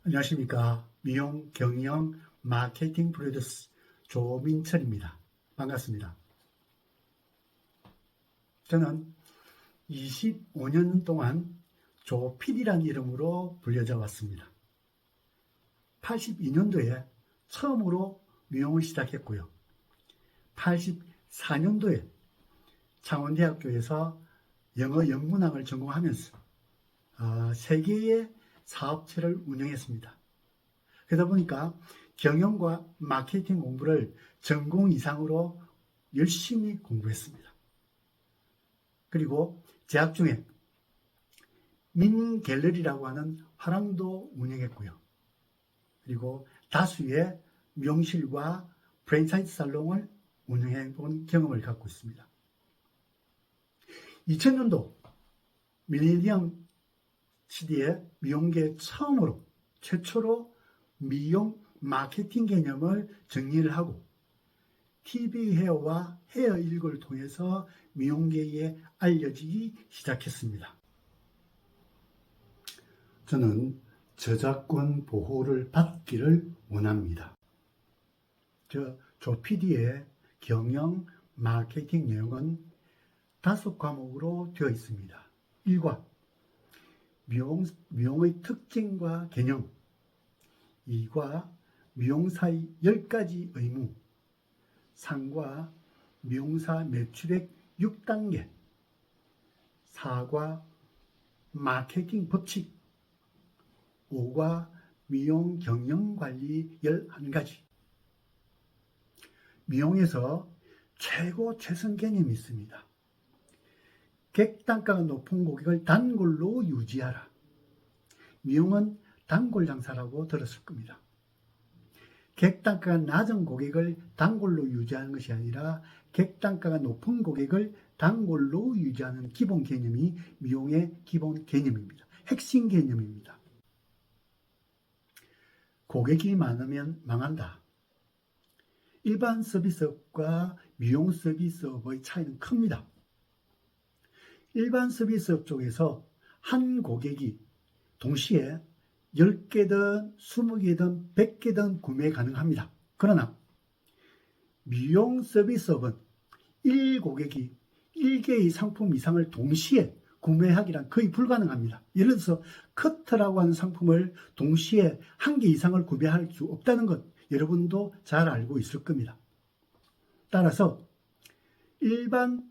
안녕하십니까. 미용, 경영, 마케팅 프로듀스 조민철입니다. 반갑습니다. 저는 25년 동안 조PD라는 이름으로 불려져 왔습니다. 82년도에 처음으로 미용을 시작했고요. 84년도에 창원대학교에서 영어 영문학을 전공하면서 3개의 사업체를 운영했습니다. 그러다 보니까 경영과 마케팅 공부를 전공 이상으로 열심히 공부했습니다. 그리고 재학 중에 민갤러리라고 하는 화랑도 운영했고요. 그리고 다수의 미용실과 프랜차이즈 살롱을 운영해 본 경험을 갖고 있습니다. 2000년도 밀레니엄 시대에 미용계 최초로 미용 마케팅 개념을 정리를 하고 TV 헤어와 헤어 일고를 통해서 미용계에 알려지기 시작했습니다. 저는 저작권 보호를 받기를 원합니다. 조PD의 경영 마케팅 내용은 5과목으로 되어 있습니다. 1과 미용의 특징과 개념, 2과 미용사의 10가지 의무, 3과 미용사 매출액 6단계, 4과 마케팅 법칙, 5과 미용 경영관리 11가지. 미용에서 최고 최선 개념이 있습니다. 객단가가 높은 고객을 단골로 유지하라. 미용은 단골 장사라고 들었을 겁니다. 객단가가 낮은 고객을 단골로 유지하는 것이 아니라 객단가가 높은 고객을 단골로 유지하는 기본 개념이 미용의 기본 개념입니다. 핵심 개념입니다. 고객이 많으면 망한다. 일반 서비스업과 미용 서비스업의 차이는 큽니다. 일반 서비스업 쪽에서 한 고객이 동시에 10개든 20개든 100개든 구매 가능합니다. 그러나 미용 서비스업은 1고객이 1개의 상품 이상을 동시에 구매하기란 거의 불가능합니다. 예를 들어서 커트라고 하는 상품을 동시에 1개 이상을 구매할 수 없다는 것 여러분도 잘 알고 있을 겁니다. 따라서 일반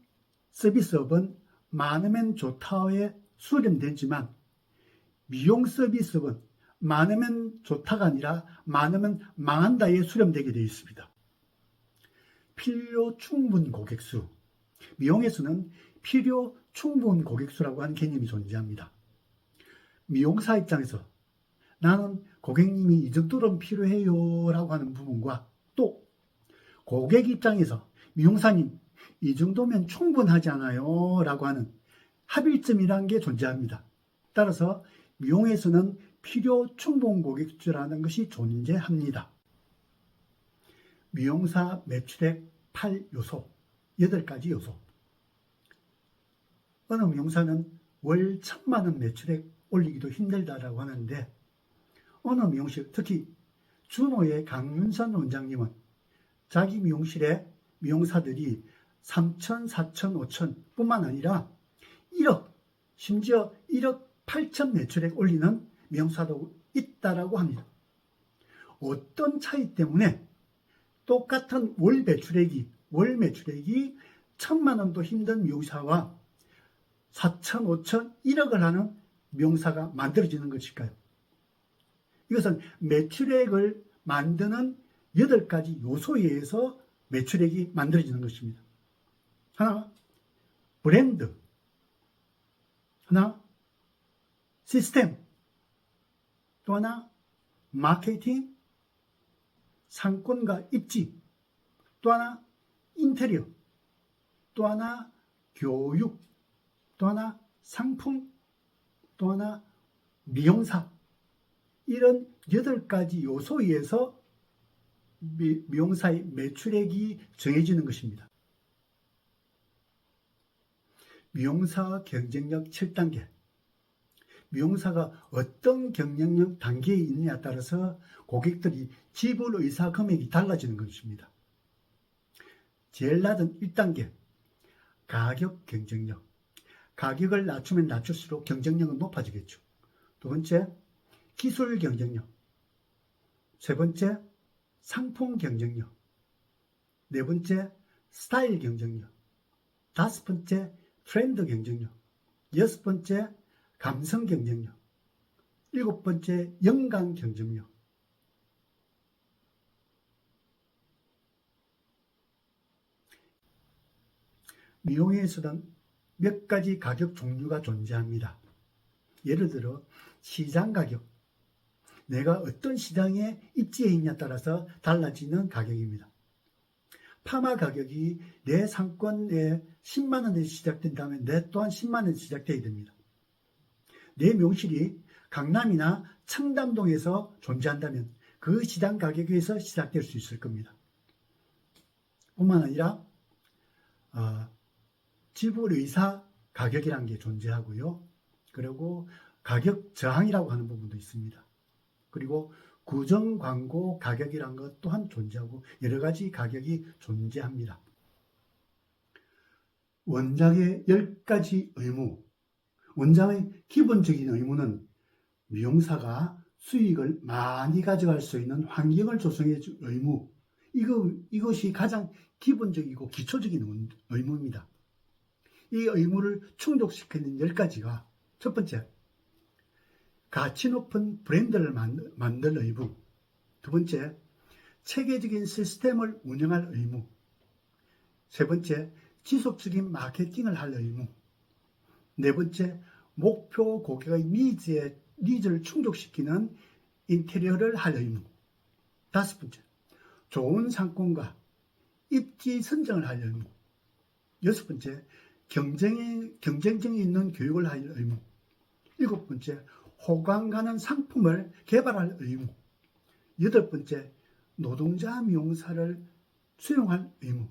서비스업은 많으면 좋다에 수렴되지만 미용 서비스업은 많으면 좋다가 아니라 많으면 망한다에 수렴되게 되어 있습니다. 필요 충분 고객수. 미용에서는 필요 충분 고객수라고 하는 개념이 존재합니다. 미용사 입장에서 나는 고객님이 이 정도는 필요해요 라고 하는 부분과 또 고객 입장에서 미용사님 이 정도면 충분하지 않아요 라고 하는 합일점이라는 게 존재합니다. 따라서 미용에서는 필요 충분 고객수라는 것이 존재합니다. 미용사 매출액 8요소, 8가지 요소. 어느 미용사는 월 1000만원 매출액 올리기도 힘들다라고 하는데 어느 미용실, 특히 준호의 강윤선 원장님은 자기 미용실에 미용사들이 3천, 4천, 5천 뿐만 아니라 1억, 심지어 1억 8천 매출액 올리는 미용사도 있다라고 합니다. 어떤 차이 때문에 똑같은 월 매출액이 1000만 원도 힘든 미용사와 4천, 5천, 1억을 하는 미용사가 만들어지는 것일까요? 이것은 매출액을 만드는 8가지 요소에 의해서 매출액이 만들어지는 것입니다. 하나, 브랜드. 하나, 시스템. 또 하나, 마케팅. 상권과 입지. 또 하나, 인테리어. 또 하나, 교육. 또 하나, 상품. 또 하나, 미용사. 이런 8가지 요소에 의해서 미용사의 매출액이 정해지는 것입니다. 미용사 경쟁력 7단계. 미용사가 어떤 경영력 단계에 있느냐에 따라서 고객들이 지불 의사 금액이 달라지는 것입니다. 제일 낮은 1단계, 가격 경쟁력. 가격을 낮추면 낮출수록 경쟁력은 높아지겠죠. 두 번째, 기술 경쟁력. 세 번째, 상품 경쟁력. 네 번째, 스타일 경쟁력. 다섯 번째, 트렌드 경쟁력. 여섯 번째, 감성 경쟁력. 일곱 번째, 영감 경쟁력. 미용에서는 몇 가지 가격 종류가 존재합니다. 예를 들어 시장 가격, 내가 어떤 시장에 입지해 있냐에 따라서 달라지는 가격입니다. 파마 가격이 내 상권에 10만 원에서 시작된다면 내 또한 10만 원에서 시작돼야 됩니다. 내 명실이 강남이나 청담동에서 존재한다면 그 시장 가격에서 시작될 수 있을 겁니다. 뿐만 아니라 지불 의사 가격이라는 게 존재하고요. 그리고 가격 저항이라고 하는 부분도 있습니다. 그리고 구정 광고 가격이라는 것 또한 존재하고 여러 가지 가격이 존재합니다. 원장의 10가지 의무. 원장의 기본적인 의무는 미용사가 수익을 많이 가져갈 수 있는 환경을 조성해 줄 의무. 이것이 가장 기본적이고 기초적인 의무입니다. 이 의무를 충족시키는 10가지가 첫 번째, 가치 높은 브랜드를 만들 의무. 두 번째, 체계적인 시스템을 운영할 의무. 세 번째, 지속적인 마케팅을 할 의무. 네 번째, 목표 고객의 니즈를 충족시키는 인테리어를 할 의무. 다섯 번째, 좋은 상품과 입지 선정을 할 의무. 여섯 번째, 경쟁성이 있는 교육을 할 의무. 일곱 번째, 호감 가는 상품을 개발할 의무. 여덟 번째, 노동자 미용사를 수용할 의무.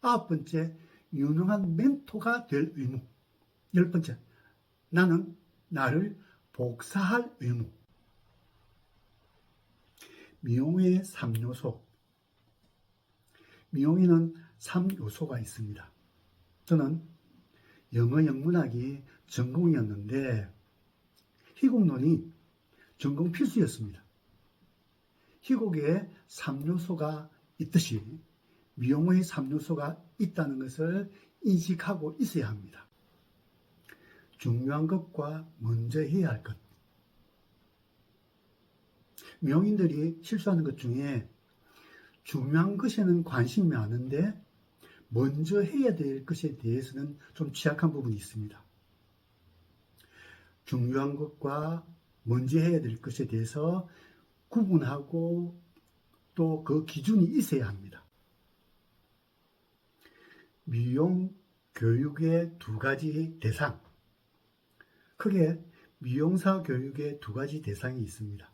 아홉 번째, 유능한 멘토가 될 의무. 열 번째, 나는 나를 복사할 의무. 미용의 3요소. 미용에는 3요소가 있습니다. 저는 영어 영문학이 전공이었는데 희곡론이 전공 필수였습니다. 희곡에 3요소가 있듯이 미용의 3요소가 있다는 것을 인식하고 있어야 합니다. 중요한 것과 먼저 해야 할 것. 미용인들이 실수하는 것 중에 중요한 것에는 관심이 많은데 먼저 해야 될 것에 대해서는 좀 취약한 부분이 있습니다. 중요한 것과 먼저 해야 될 것에 대해서 구분하고 또 그 기준이 있어야 합니다. 미용 교육의 2가지 대상. 크게 미용사 교육의 2가지 대상이 있습니다.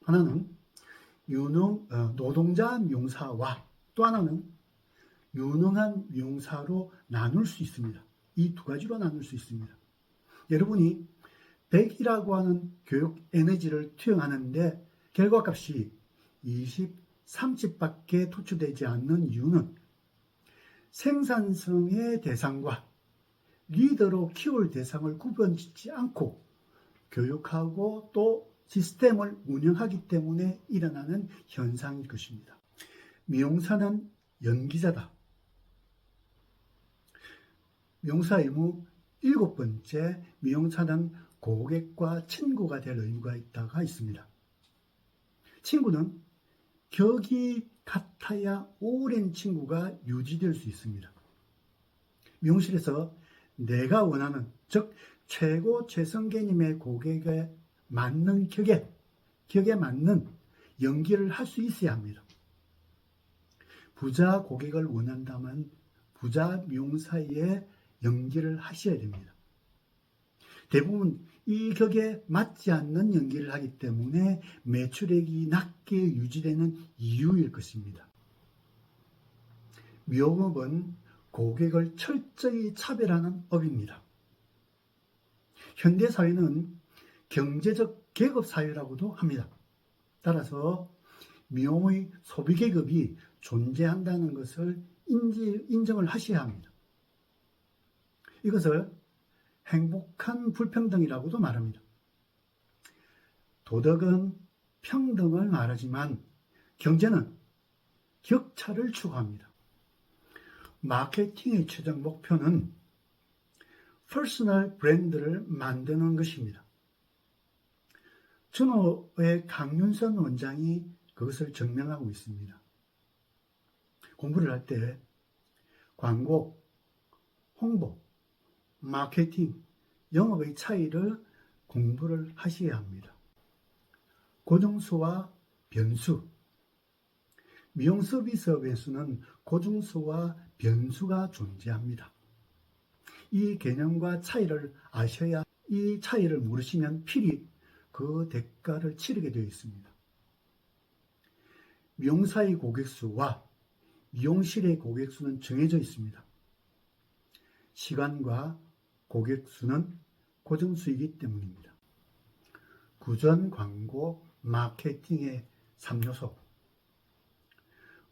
하나는 노동자 미용사와 또 하나는 유능한 미용사로 나눌 수 있습니다. 이 2가지로 나눌 수 있습니다. 여러분이 100이라고 하는 교육 에너지를 투영하는데 결과값이 20, 30밖에 도출되지 않는 이유는 생산성의 대상과 리더로 키울 대상을 구분짓지 않고 교육하고 또 시스템을 운영하기 때문에 일어나는 현상일 것입니다. 미용사는 연기자다. 미용사 의무 7번째, 미용사는 고객과 친구가 될 의무가 있습니다. 친구는 격이 같아야 오랜 친구가 유지될 수 있습니다. 미용실에서 내가 원하는, 즉 최고 최상계님의 고객에 맞는 격에 맞는 연기를 할 수 있어야 합니다. 부자 고객을 원한다면 부자 미용사의 연기를 하셔야 됩니다. 대부분 이 격에 맞지 않는 연기를 하기 때문에 매출액이 낮게 유지되는 이유일 것입니다. 미용업은 고객을 철저히 차별하는 업입니다. 현대사회는 경제적 계급 사회라고도 합니다. 따라서 미용의 소비 계급이 존재한다는 것을 인정을 하셔야 합니다. 이것을 행복한 불평등이라고도 말합니다. 도덕은 평등을 말하지만 경제는 격차를 추구합니다. 마케팅의 최종 목표는 퍼스널 브랜드를 만드는 것입니다. 준호의 강윤선 원장이 그것을 증명하고 있습니다. 공부를 할 때 광고, 홍보, 마케팅, 영업의 차이를 공부를 하셔야 합니다. 고정수와 변수. 미용 서비스업에서는 고정수와 변수가 존재합니다. 이 개념과 차이를 아셔야 이 차이를 모르시면 필히 그 대가를 치르게 되어 있습니다. 미용사의 고객수와 미용실의 고객수는 정해져 있습니다. 시간과 고객수는 고정수이기 때문입니다. 구전 광고 마케팅의 3요소.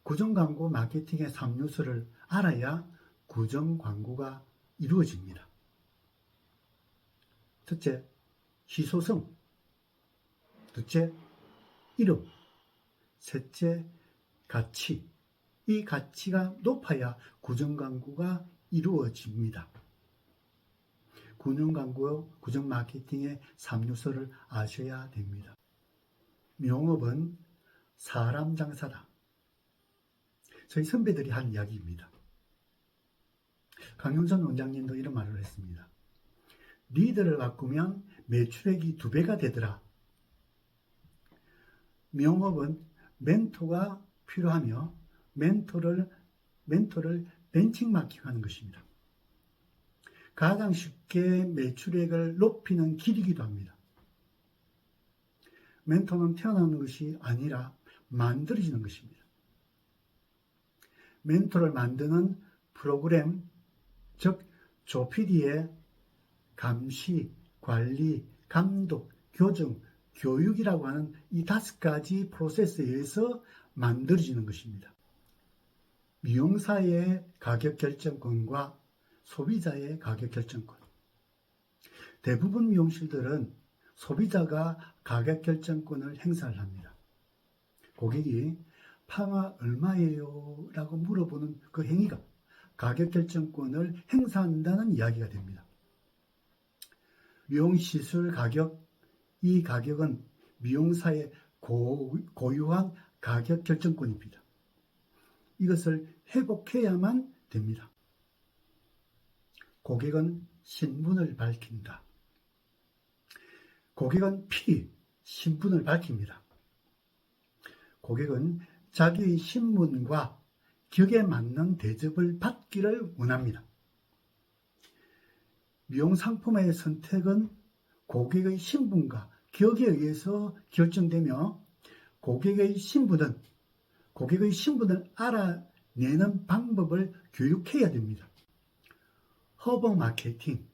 구전 광고 마케팅의 3요소를 알아야 구전 광고가 이루어집니다. 첫째, 희소성. 둘째, 이름. 셋째, 가치. 이 가치가 높아야 구전 광고가 이루어집니다. 구전 광고, 구전 마케팅의 3요소를 아셔야 됩니다. 미용업은 사람 장사다. 저희 선배들이 한 이야기입니다. 강윤선 원장님도 이런 말을 했습니다. 리더를 바꾸면 매출액이 2배가 되더라. 미용업은 멘토가 필요하며 멘토를 벤치마킹하는 것입니다. 가장 쉽게 매출액을 높이는 길이기도 합니다. 멘토는 태어나는 것이 아니라 만들어지는 것입니다. 멘토를 만드는 프로그램, 즉 조피디의 감시, 관리, 감독, 교정, 교육이라고 하는 이 5가지 프로세스에 의해서 만들어지는 것입니다. 미용사의 가격 결정권과 소비자의 가격 결정권. 대부분 미용실들은 소비자가 가격 결정권을 행사를 합니다. 고객이 파마 얼마예요? 라고 물어보는 그 행위가 가격 결정권을 행사한다는 이야기가 됩니다. 미용시술 가격, 이 가격은 미용사의 고유한 가격 결정권입니다. 이것을 회복해야만 됩니다. 고객은 신분을 밝힌다. 고객은 신분을 밝힙니다. 고객은 자기의 신분과 격에 맞는 대접을 받기를 원합니다. 미용 상품의 선택은 고객의 신분과 격에 의해서 결정되며 고객의 신분을 알아내는 방법을 교육해야 됩니다. 허브 마케팅.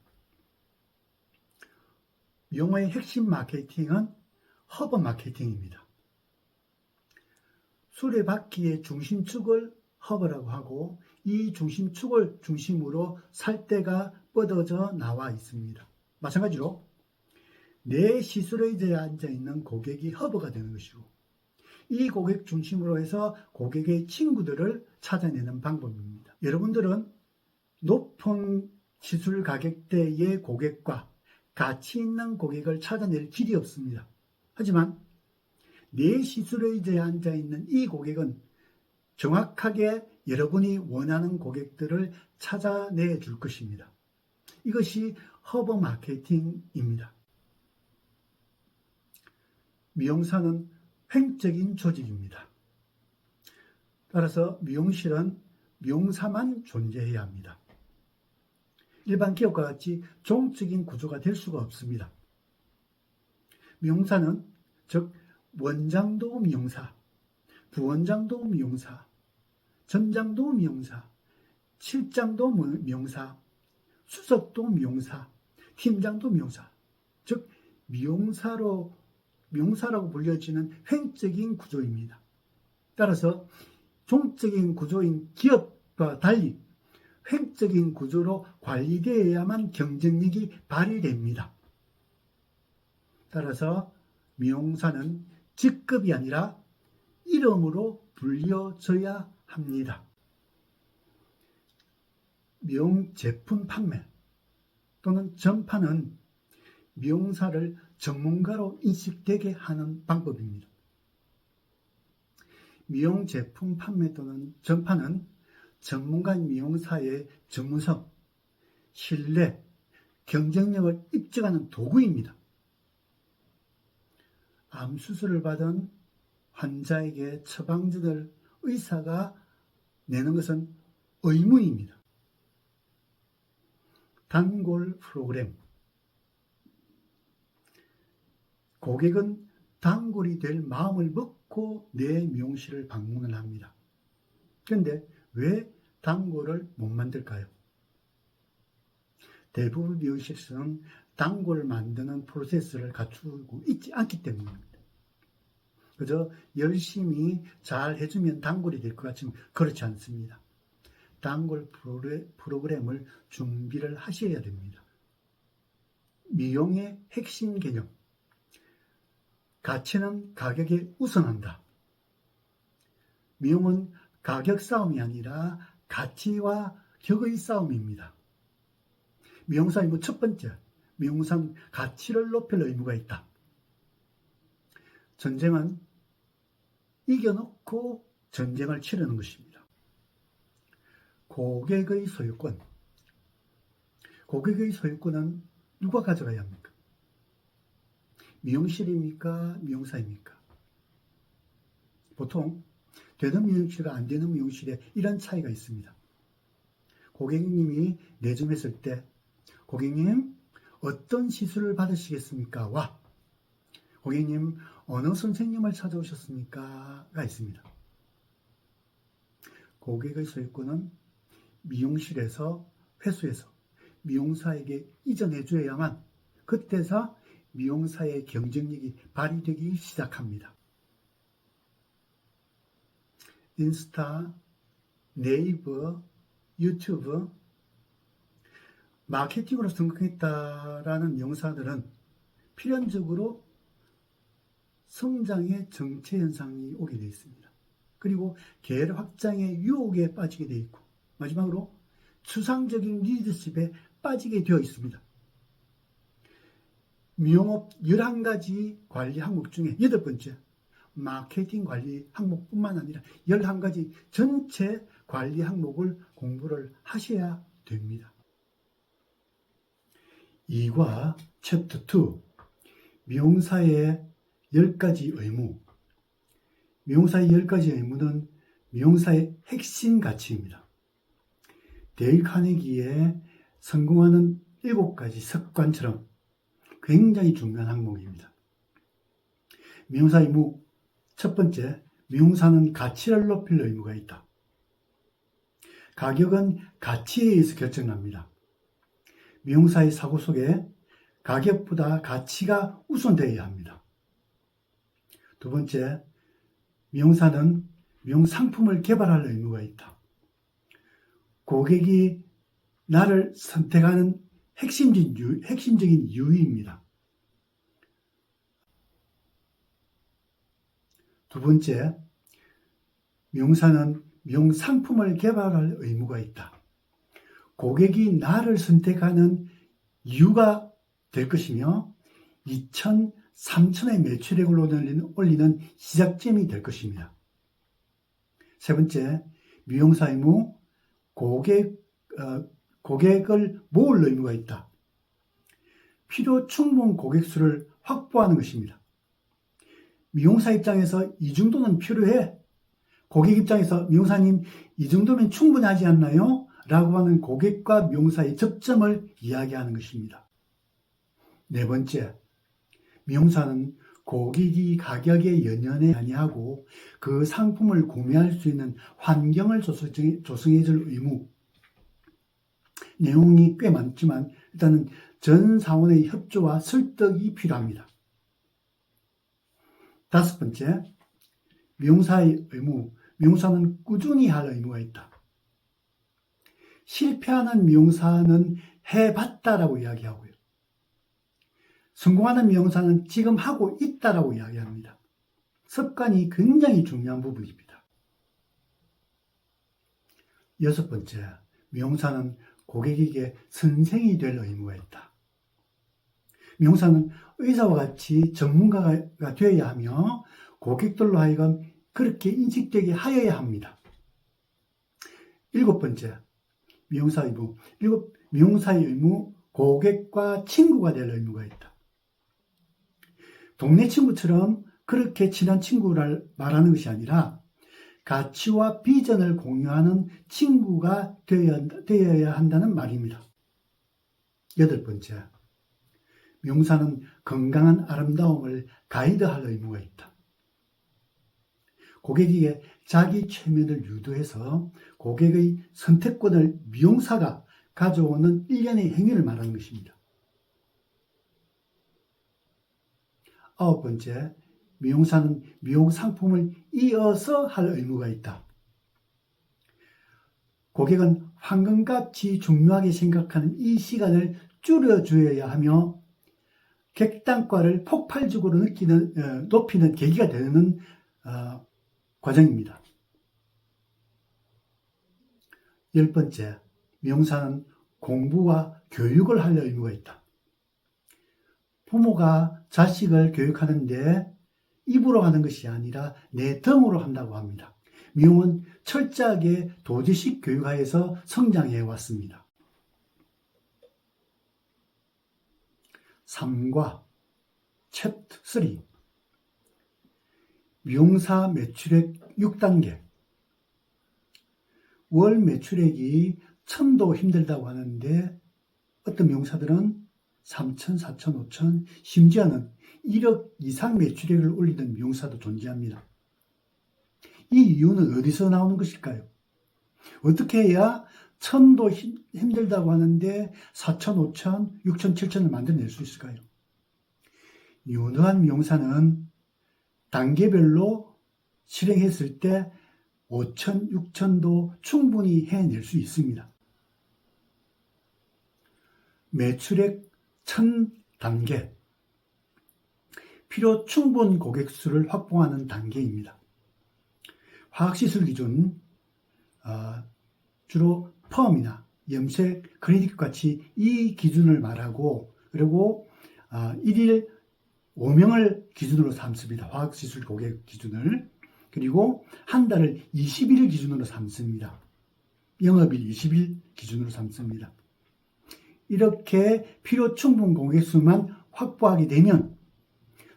미용의 핵심 마케팅은 허브 마케팅입니다. 수레바퀴의 중심축을 허브라고 하고 이 중심축을 중심으로 살대가 뻗어져 나와 있습니다. 마찬가지로 내 시술의자에 앉아있는 고객이 허브가 되는 것이고 이 고객 중심으로 해서 고객의 친구들을 찾아내는 방법입니다. 여러분들은 높은 시술 가격대의 고객과 가치 있는 고객을 찾아낼 길이 없습니다. 하지만 내 시술의자에 앉아있는 이 고객은 정확하게 여러분이 원하는 고객들을 찾아내 줄 것입니다. 이것이 허브 마케팅입니다. 미용사는 횡적인 조직입니다. 따라서 미용실은 미용사만 존재해야 합니다. 일반 기업과 같이 종적인 구조가 될 수가 없습니다. 미용사는 즉 원장도 미용사, 부원장도 미용사, 점장도 미용사, 실장도 미용사, 수석도 미용사, 팀장도 미용사, 즉 명사라고 불려지는 횡적인 구조입니다. 따라서 종적인 구조인 기업과 달리 횡적인 구조로 관리되어야만 경쟁력이 발휘됩니다. 따라서 미용사는 직급이 아니라 이름으로 불려져야 합니다. 미용 제품 판매 또는 전파는 미용사를 전문가로 인식되게 하는 방법입니다. 미용 제품 판매 또는 전파는 전문가인 미용사의 전문성, 신뢰, 경쟁력을 입증하는 도구입니다. 암 수술을 받은 환자에게 처방전을 의사가 내는 것은 의무입니다. 단골 프로그램. 고객은 단골이 될 마음을 먹고 내 미용실을 방문을 합니다. 그런데 왜 단골을 못 만들까요? 대부분 미용실에서는 단골을 만드는 프로세스를 갖추고 있지 않기 때문입니다. 그저 열심히 잘 해주면 단골이 될 것 같지만 그렇지 않습니다. 단골 프로그램을 준비를 하셔야 됩니다. 미용의 핵심 개념. 가치는 가격에 우선한다. 미용은 가격 싸움이 아니라 가치와 격의 싸움입니다. 미용사 의무 첫 번째, 미용사는 가치를 높일 의무가 있다. 전쟁은 이겨놓고 전쟁을 치르는 것입니다. 고객의 소유권. 고객의 소유권은 누가 가져가야 합니까? 미용실입니까? 미용사입니까? 보통 되는 미용실과 안 되는 미용실에 이런 차이가 있습니다. 고객님이 내점했을 때 고객님 어떤 시술을 받으시겠습니까? 와 고객님 어느 선생님을 찾아오셨습니까? 가 있습니다. 고객의 소유권은 미용실에서 회수해서 미용사에게 이전해 줘야만 그때서 미용사의 경쟁력이 발휘되기 시작합니다. 인스타, 네이버, 유튜브, 마케팅으로 성공했다라는 미용사들은 필연적으로 성장의 정체 현상이 오게 되어 있습니다. 그리고 계열 확장의 유혹에 빠지게 되어 있고 마지막으로 추상적인 리더십에 빠지게 되어 있습니다. 미용업 11가지 관리 항목 중에 8번째 마케팅 관리 항목뿐만 아니라 11가지 전체 관리 항목을 공부를 하셔야 됩니다. 2과 챕터 2 미용사의 10가지 의무. 미용사의 10가지 의무는 미용사의 핵심 가치입니다. 데일 카네기의 성공하는 7가지 습관처럼 굉장히 중요한 항목입니다. 미용사 의무 첫 번째, 미용사는 가치를 높일 의무가 있다. 가격은 가치에 의해서 결정납니다. 미용사의 사고 속에 가격보다 가치가 우선되어야 합니다. 두 번째, 미용사는 미용 상품을 개발할 의무가 있다. 고객이 나를 선택하는 핵심적인 이유입니다. 두 번째, 미용사는 미용 상품을 개발할 의무가 있다. 고객이 나를 선택하는 이유가 될 것이며 2천, 3천의 매출액을 올리는 시작점이 될 것입니다. 세 번째, 미용사 의무, 고객을 모을 의무가 있다. 필요 충분 고객 수를 확보하는 것입니다. 미용사 입장에서 이 정도는 필요해. 고객 입장에서 미용사님 이 정도면 충분하지 않나요? 라고 하는 고객과 미용사의 접점을 이야기하는 것입니다. 네 번째, 미용사는 고객이 가격에 연연해 아니하고 그 상품을 구매할 수 있는 환경을 조성해 줄 의무. 내용이 꽤 많지만 일단은 전 사원의 협조와 설득이 필요합니다. 다섯 번째, 미용사의 의무. 미용사는 꾸준히 할 의무가 있다. 실패하는 미용사는 해봤다라고 이야기하고요. 성공하는 미용사는 지금 하고 있다라고 이야기합니다. 습관이 굉장히 중요한 부분입니다. 여섯 번째, 미용사는 고객에게 선생이 될 의무가 있다. 미용사는 의사와 같이 전문가가 되어야 하며 고객들로 하여금 그렇게 인식되게 하여야 합니다. 일곱 번째, 미용사의 의무. 미용사의 의무, 고객과 친구가 될 의무가 있다. 동네 친구처럼 그렇게 친한 친구를 말하는 것이 아니라 가치와 비전을 공유하는 친구가 되어야 한다는 말입니다. 여덟 번째, 미용사는 건강한 아름다움을 가이드할 의무가 있다. 고객에게 자기 최면을 유도해서 고객의 선택권을 미용사가 가져오는 일련의 행위를 말하는 것입니다. 아홉 번째, 미용사는 미용 상품을 이어서 할 의무가 있다. 고객은 황금같이 중요하게 생각하는 이 시간을 줄여줘야 하며 객단가를 폭발적으로 높이는 계기가 되는 과정입니다. 열 번째, 미용사는 공부와 교육을 할 의무가 있다. 부모가 자식을 교육하는데 입으로 하는 것이 아니라 내 덤으로 한다고 합니다. 미용은 철저하게 도지식 교육하에서 성장해 왔습니다. 3과 챕터 3 미용사 매출액 6단계. 월 매출액이 1000도 힘들다고 하는데 어떤 미용사들은 3000, 4000, 5000, 심지어는 1억 이상 매출액을 올리는 미용사도 존재합니다. 이 이유는 어디서 나오는 것일까요? 어떻게 해야 1000도 힘들다고 하는데 4000, 5000, 6000, 7000을 만들어낼 수 있을까요? 유능한 미용사는 단계별로 실행했을 때 5000, 6000도 충분히 해낼 수 있습니다. 매출액 1000단계. 필요 충분 고객 수를 확보하는 단계입니다. 화학시술 기준, 주로 펌이나 염색, 클리닉 같이 이 기준을 말하고, 그리고 1일 5명을 기준으로 삼습니다. 화학시술 고객 기준을. 그리고 한 달을 20일 기준으로 삼습니다. 영업일 20일 기준으로 삼습니다. 이렇게 필요 충분 고객 수만 확보하게 되면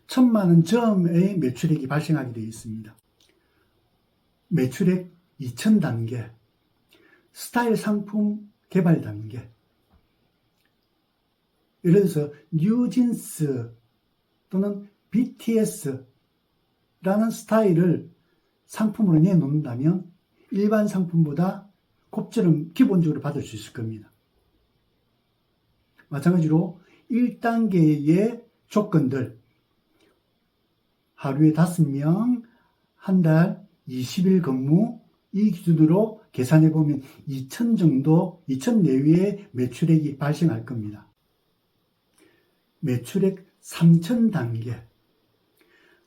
1000만 원 저음의 매출액이 발생하게 되어 있습니다. 매출액 2000단계, 스타일 상품 개발 단계. 예를 들어서 뉴진스 또는 BTS라는 스타일을 상품으로 내놓는다면 일반 상품보다 곱절은 기본적으로 받을 수 있을 겁니다. 마찬가지로 1단계의 조건들, 하루에 5명, 한 달 20일 근무, 이 기준으로 계산해보면 2000 내외의 매출액이 발생할 겁니다. 매출액 3000단계,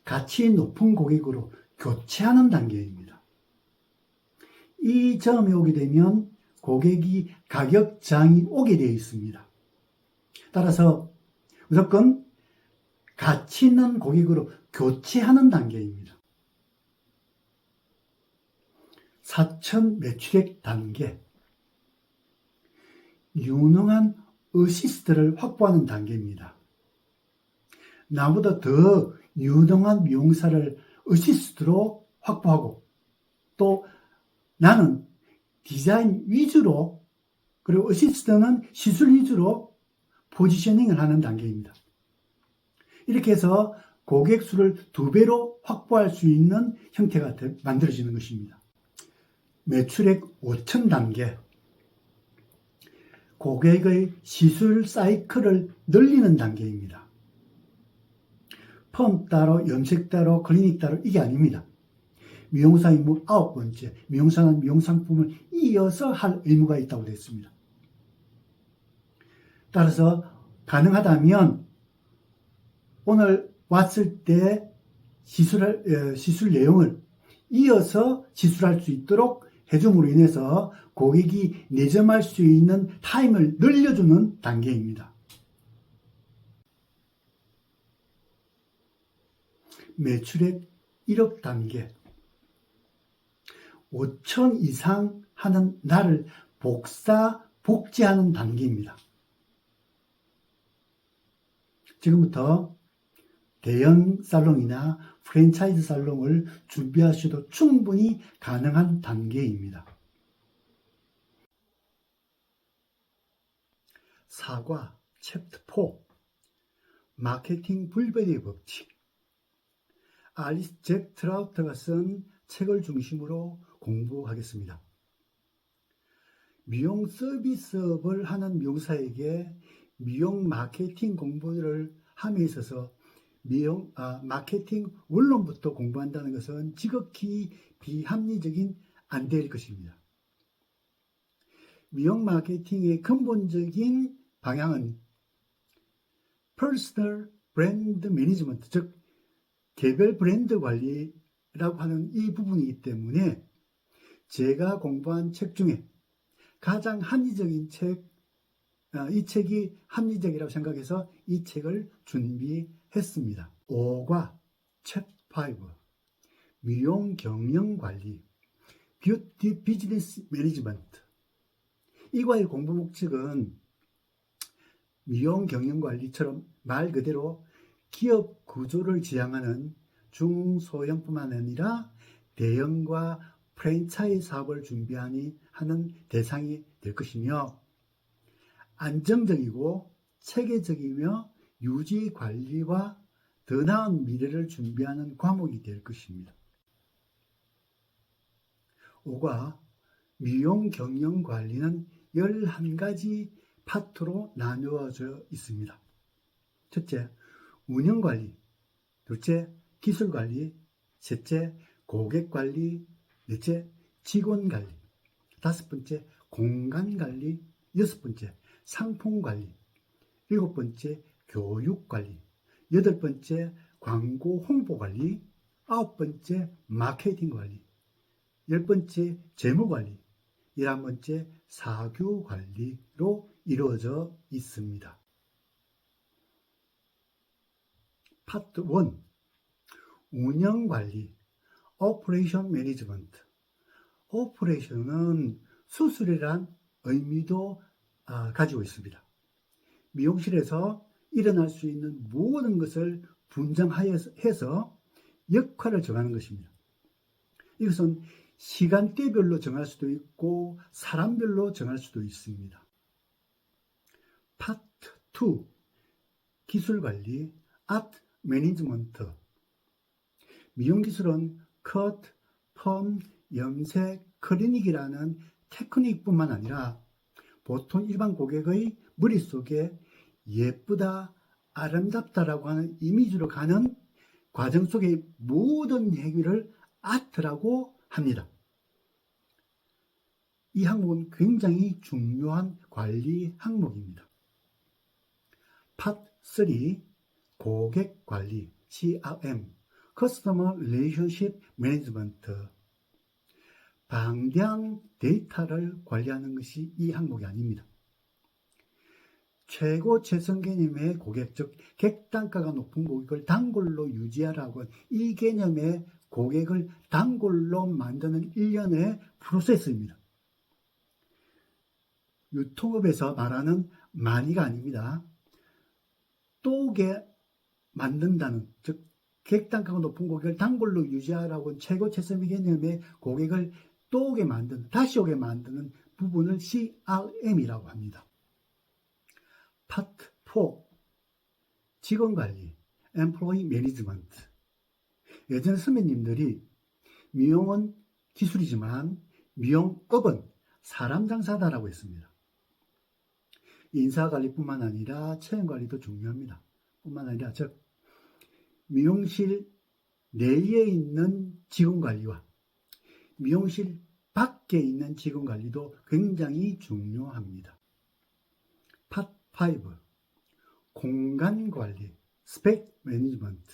가치 높은 고객으로 교체하는 단계입니다. 이 점에 오게 되면 고객이 가격장이 오게 되어 있습니다. 따라서 무조건 가치 있는 고객으로 교체하는 단계입니다. 4000 매출액 단계. 유능한 어시스트를 확보하는 단계입니다. 나보다 더 유능한 미용사를 어시스트로 확보하고, 또 나는 디자인 위주로, 그리고 어시스트는 시술 위주로 포지셔닝을 하는 단계입니다. 이렇게 해서 고객 수를 2배로 확보할 수 있는 형태가 만들어지는 것입니다. 매출액 5000단계. 고객의 시술 사이클을 늘리는 단계입니다. 펌 따로, 염색 따로, 클리닉 따로 이게 아닙니다. 미용사 의무 9번째, 미용사는 미용상품을 이어서 할 의무가 있다고 되어 있습니다. 따라서 가능하다면 오늘 왔을 때 시술 내용을 이어서 시술할 수 있도록 해줌으로 인해서 고객이 내점할 수 있는 타임을 늘려주는 단계입니다. 매출액 1억 단계, 5천 이상 하는 날을 복제하는 단계입니다. 지금부터 대형 살롱이나 프랜차이즈 살롱을 준비하셔도 충분히 가능한 단계입니다. 사과 챕터 4 마케팅 불변의 법칙. 알리스 잭 트라우트가 쓴 책을 중심으로 공부하겠습니다. 미용 서비스업을 하는 미용사에게 미용 마케팅 공부를 함에 있어서 마케팅 원론부터 공부한다는 것은 지극히 비합리적인 안될 것입니다. 미용 마케팅의 근본적인 방향은 퍼스널 브랜드 매니지먼트, 즉 개별 브랜드 관리라고 하는 이 부분이기 때문에 제가 공부한 책 중에 가장 합리적인 이 책이 합리적이라고 생각해서 이 책을 준비했습니다. 5과 챕터 5 미용 경영 관리 뷰티 비즈니스 매니지먼트. 이과의 공부 목적은 미용 경영 관리처럼 말 그대로 기업 구조를 지향하는 중소형뿐만 아니라 대형과 프랜차이즈 사업을 준비하는 대상이 될 것이며 안정적이고 체계적이며 유지 관리와 더 나은 미래를 준비하는 과목이 될 것입니다. 5과 미용 경영 관리는 11가지 파트로 나누어져 있습니다. 첫째, 운영관리. 둘째, 기술관리. 셋째, 고객관리. 넷째, 직원관리. 다섯 번째, 공간관리. 여섯 번째, 상품관리. 일곱 번째, 교육관리. 여덟 번째, 광고 홍보관리. 아홉 번째, 마케팅관리. 열 번째, 재무관리. 11번째, 사교관리로 이루어져 있습니다. 파트 1 운영관리 오퍼레이션 매니지먼트. 오퍼레이션은 수술이란 의미도 가지고 있습니다. 미용실에서 일어날 수 있는 모든 것을 분장해서 역할을 정하는 것입니다. 이것은 시간대별로 정할 수도 있고 사람별로 정할 수도 있습니다. 파트 2 기술관리 아트 매니지먼트. 미용기술은 컷, 펌, 염색, 클리닉이라는 테크닉뿐만 아니라 보통 일반 고객의 머릿속에 예쁘다, 아름답다라고 하는 이미지로 가는 과정 속의 모든 행위를 아트라고 합니다. 이 항목은 굉장히 중요한 관리 항목입니다. 파트 3 고객관리 CRM Customer Relationship Management. 방대한 데이터를 관리하는 것이 이 항목이 아닙니다. 최고 최선 개념의 고객, 즉 객단가가 높은 고객을 단골로 유지하라고 이 개념의 고객을 단골로 만드는 일련의 프로세스입니다. 유통업에서 말하는 많이가 아닙니다. 또게 만든다는, 즉 객단가가 높은 고객을 단골로 유지하라고 최고 최선 개념의 고객을 또 오게 만드는, 다시 오게 만드는 부분을 CRM이라고 합니다. 파트 4 직원관리 Employee Management. 예전 선배님들이 미용은 기술이지만 미용업은 사람 장사다라고 했습니다. 인사관리뿐만 아니라 채용관리도 중요합니다. 뿐만 아니라 즉 미용실 내에 있는 직원관리와 미용실 밖에 있는 직원관리도 굉장히 중요합니다. 팟 5. 공간관리, 스페이스 매니지먼트.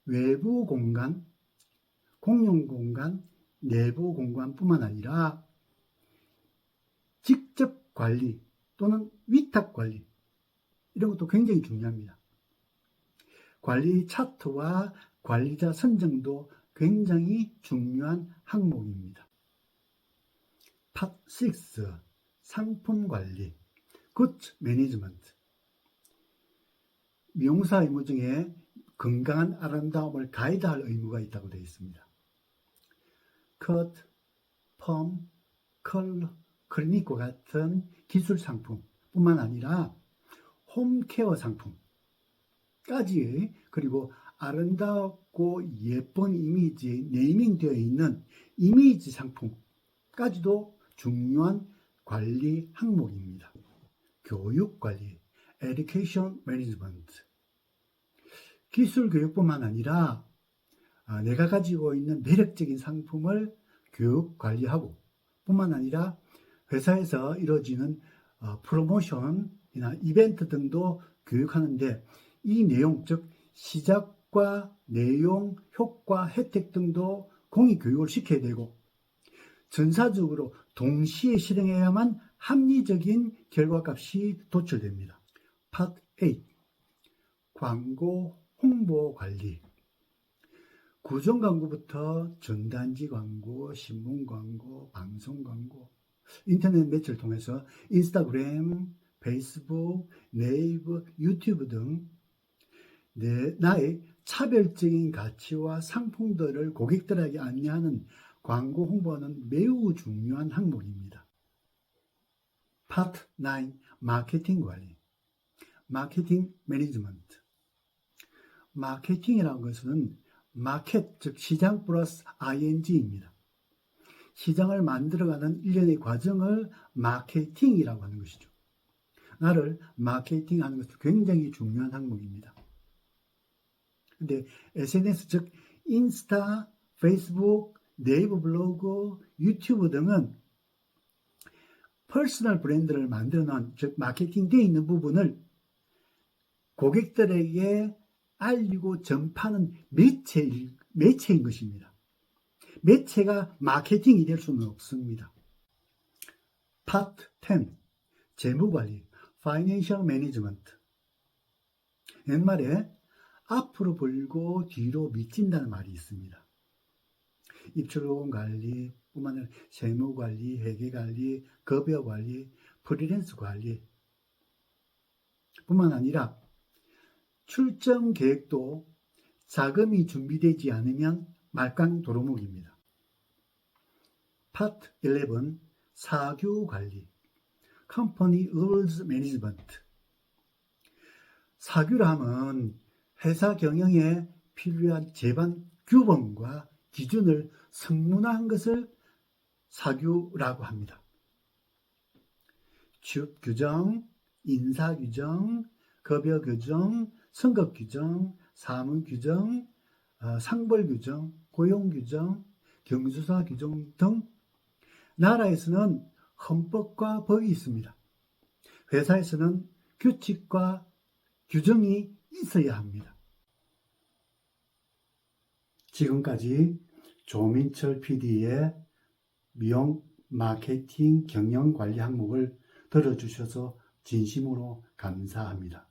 외부 공간, 공용 공간, 내부 공간뿐만 아니라 직접 관리 또는 위탁 관리, 이런 것도 굉장히 중요합니다. 관리 차트와 관리자 선정도 굉장히 중요한 항목입니다. 팟 6. 상품 관리, 굿즈 매니지먼트. 미용사 의무 중에 건강한 아름다움을 가이드할 의무가 있다고 되어 있습니다. 컷, 펌, 컬러, 클리닉과 같은 기술 상품 뿐만 아니라 홈케어 상품까지, 그리고 아름답고 예쁜 이미지에 네이밍되어 있는 이미지 상품까지도 중요한 관리 항목입니다. 교육 관리, Education Management. 기술 교육뿐만 아니라 내가 가지고 있는 매력적인 상품을 교육 관리하고 뿐만 아니라 회사에서 이루어지는 프로모션이나 이벤트 등도 교육하는데, 이 내용, 즉 시작과 내용, 효과, 혜택 등도 공익 교육을 시켜야 되고, 전사적으로 동시에 실행해야만 합리적인 결과값이 도출됩니다. 팟 8. 광고 홍보 관리. 구정 광고부터 전단지 광고, 신문 광고, 방송 광고, 인터넷 매체를 통해서 인스타그램, 페이스북, 네이버, 유튜브 등 나의 차별적인 가치와 상품들을 고객들에게 안내하는 광고 홍보는 매우 중요한 항목입니다. 파트 9. 마케팅 관리, 마케팅 매니지먼트. 마케팅이라는 것은 마켓, 즉 시장 플러스 ing입니다. 시장을 만들어가는 일련의 과정을 마케팅이라고 하는 것이죠. 나를 마케팅하는 것은 굉장히 중요한 항목입니다. 근데 SNS, 즉 인스타, 페이스북, 네이버 블로그, 유튜브 등은 퍼스널 브랜드를 만들어 놓은, 즉 마케팅되어 있는 부분을 고객들에게 알리고 전파하는 매체인 것입니다. 매체가 마케팅이 될 수는 없습니다. 파트 10. 재무관리, Financial Management. 옛말에 앞으로 벌고 뒤로 미친다는 말이 있습니다. 입출금 관리 뿐만 아니라 세무관리, 회계관리, 급여관리, 프리랜서 관리 뿐만 아니라 출정 계획도 자금이 준비되지 않으면 말강 도루묵입니다. 파트 11. 사규 관리, Company Rules Management. 사규라 하면 회사 경영에 필요한 제반 규범과 기준을 성문화한 것을 사규라고 합니다. 취업 규정, 인사 규정, 급여 규정, 성급 규정, 사무 규정, 상벌 규정, 고용 규정, 경조사 규정 등 나라에서는 헌법과 법이 있습니다. 회사에서는 규칙과 규정이 있어야 합니다. 지금까지 조민철 PD의 미용 마케팅 경영 관리 항목을 들어주셔서 진심으로 감사합니다.